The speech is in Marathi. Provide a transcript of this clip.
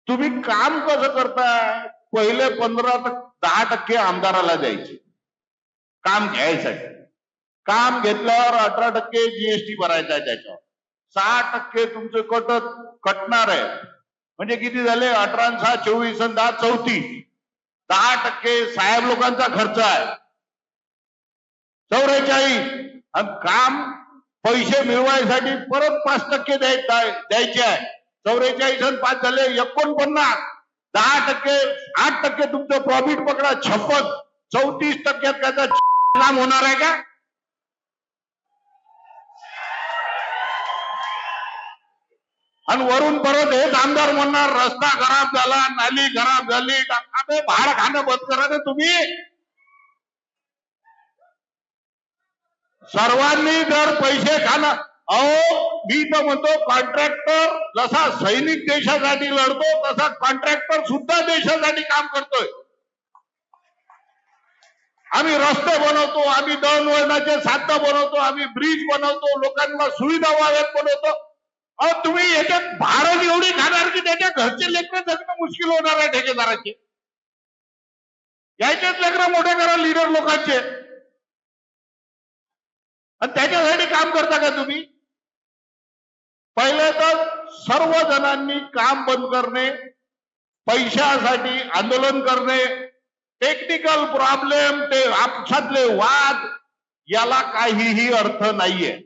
तुम्ही काम कसं करताय? पहिले 10% आमदाराला द्यायचे काम घ्यायसाठी. काम घेतल्यावर 18% जीएसटी भरायचा आहे, त्याच्यावर 6% तुमचं कटणार आहे. म्हणजे किती झाले? 18 आणि 6 24 आणि 10 34. 10% साहेब लोकांचा खर्च आहे. 44. आणि काम पैसे मिळवायसाठी परत 5% द्यायचे आहे. 44 आणि 5 झाले 49. 10%, 8% तुमचं प्रॉफिट पकडा 56. 34% त्याचा काम होणार आहे का? आणि वरून परत हेच आमदार म्हणणार रस्ता खराब झाला, नाली खराब झाली. भाड खाणं बंद करा ना तुम्ही. सर्वांनी जर पैसे खाणं, मी तर म्हणतो कॉन्ट्रॅक्टर जसा सैनिक देशासाठी लढतो तसा कॉन्ट्रॅक्टर सुद्धा देशासाठी काम करतोय. आम्ही रस्ते बनवतो, आम्ही दळणवळणाचे साधनं बनवतो, आम्ही ब्रिज बनवतो, लोकांना सुविधा व्हाव्यात बनवतो. तुम्ही याच्यात भाडं एवढी खाणार की त्याच्या घरचे लेकरं जगणं मुश्किल होणार आहे ठेकेदाराचे. यायचेच लेकरं मोठे करा लीडर लोकांचे, आणि त्याच्यासाठी काम करता का तुम्ही? पहिले तर सर्व जणांनी काम बंद करणे, पैशासाठी आंदोलन करणे, टेक्निकल प्रॉब्लेम, ते आपसातले वाद, याला काहीही अर्थ नाहीये.